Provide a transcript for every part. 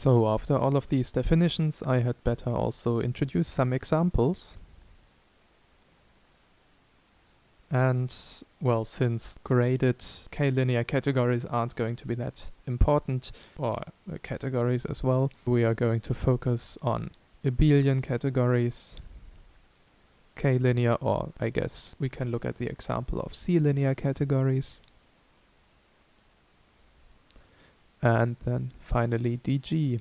So after all of these definitions, I had better also introduce some examples. And, well, since graded k-linear categories aren't going to be that important, or categories as well, we are going to focus on abelian categories, k-linear, or I guess we can look at the example of c-linear categories, and then finally dg.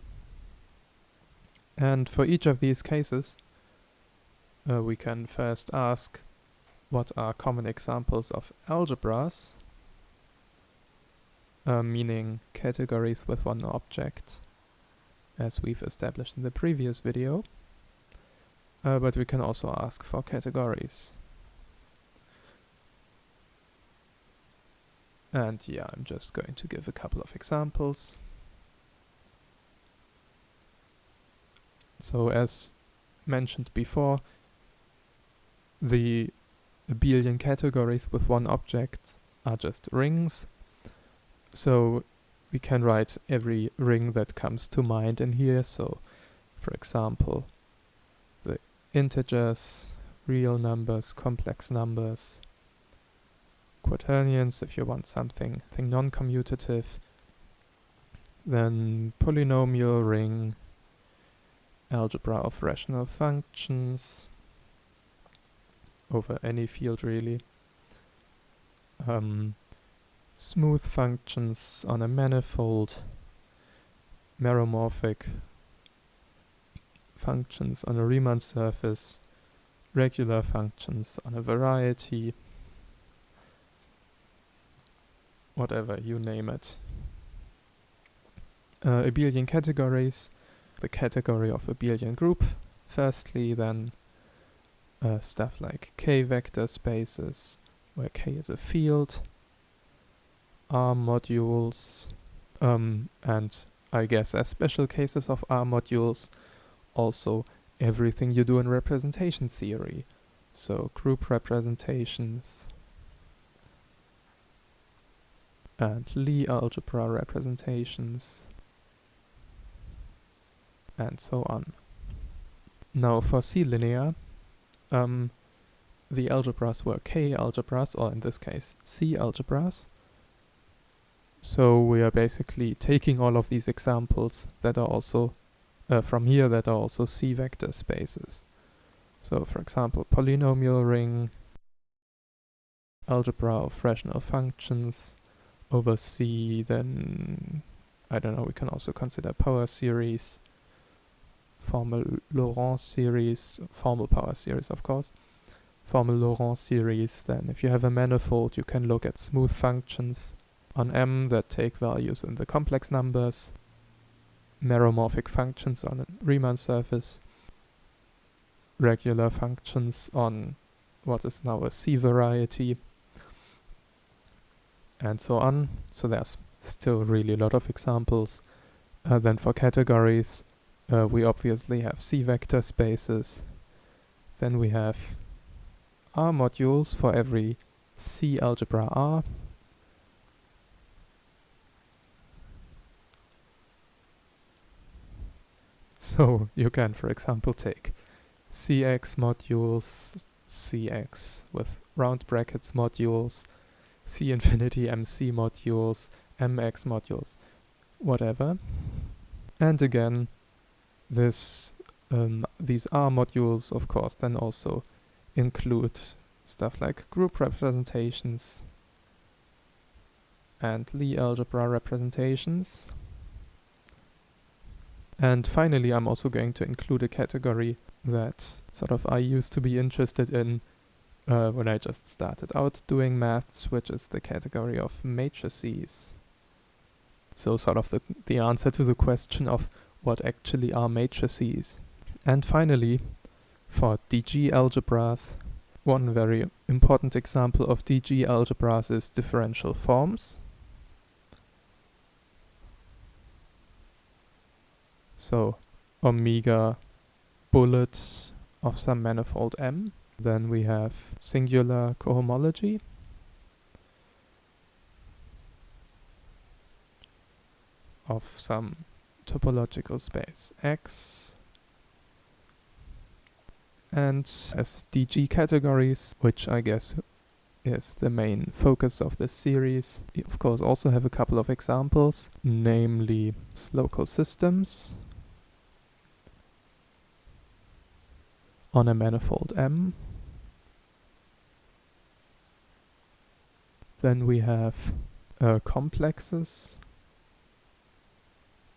And for each of these cases, we can first ask, what are common examples of algebras, meaning categories with one object, as we've established in the previous video. But we can also ask for categories. And yeah, I'm just going to give a couple of examples. So as mentioned before, the abelian categories with one object are just rings. So we can write every ring that comes to mind in here. So for example, the integers, real numbers, complex numbers, quaternions if you want something non-commutative, then polynomial ring, algebra of rational functions over any field really, smooth functions on a manifold, meromorphic functions on a Riemann surface, regular functions on a variety, whatever, you name it. Abelian categories, the category of abelian group firstly, then stuff like k-vector spaces, where k is a field, R modules, and I guess as special cases of R modules, also everything you do in representation theory. So group representations and Lie algebra representations and so on. Now for C-linear, the algebras were k-algebras, or in this case C-algebras. So we are basically taking all of these examples that are also from here that are also C-vector spaces. So for example, polynomial ring, algebra of rational functions over C, then I don't know, we can also consider power series, formal Laurent series, formal power series of course, formal Laurent series. Then if you have a manifold, you can look at smooth functions on M that take values in the complex numbers, meromorphic functions on a Riemann surface, regular functions on what is now a C variety, and so on. So there's still really a lot of examples. Then for categories, we obviously have C-vector spaces. Then we have R modules for every C algebra R. So you can, for example, take Cx modules, Cx with round brackets modules, C infinity MC modules, Mx modules, whatever. And again, these R modules, of course, then also include stuff like group representations and Lie algebra representations. And finally, I'm also going to include a category that sort of I used to be interested in when I just started out doing maths, which is the category of matrices. So sort of the answer to the question of what actually are matrices. And finally, for dg-algebras, one very important example of dg-algebras is differential forms. So omega bullet of some manifold M. Then we have singular cohomology. Of some topological space X, and as dg categories, which I guess is the main focus of this series, we of course also have a couple of examples, namely local systems on a manifold M. Then we have complexes.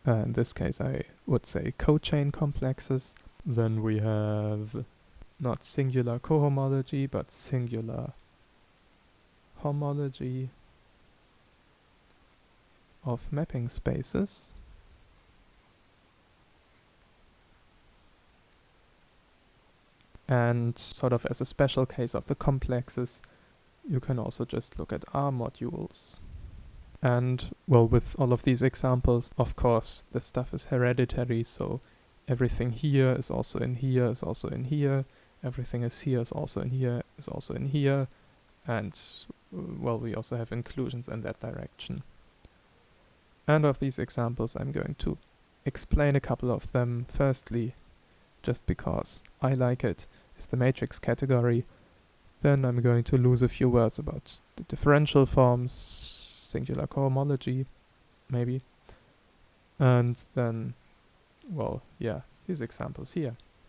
In this case I would say cochain complexes. Then we have not singular cohomology but singular homology of mapping spaces. And sort of as a special case of the complexes, you can also just look at R modules. And well, with all of these examples, of course, the stuff is hereditary, so everything here is also in here, is also in here, everything is here, is also in here, is also in here, and well, we also have inclusions in that direction. And of these examples, I'm going to explain a couple of them. Firstly, just because I like it, is the matrix category. Then I'm going to lose a few words about the differential forms, singular cohomology, maybe. And then, well, yeah, these examples here.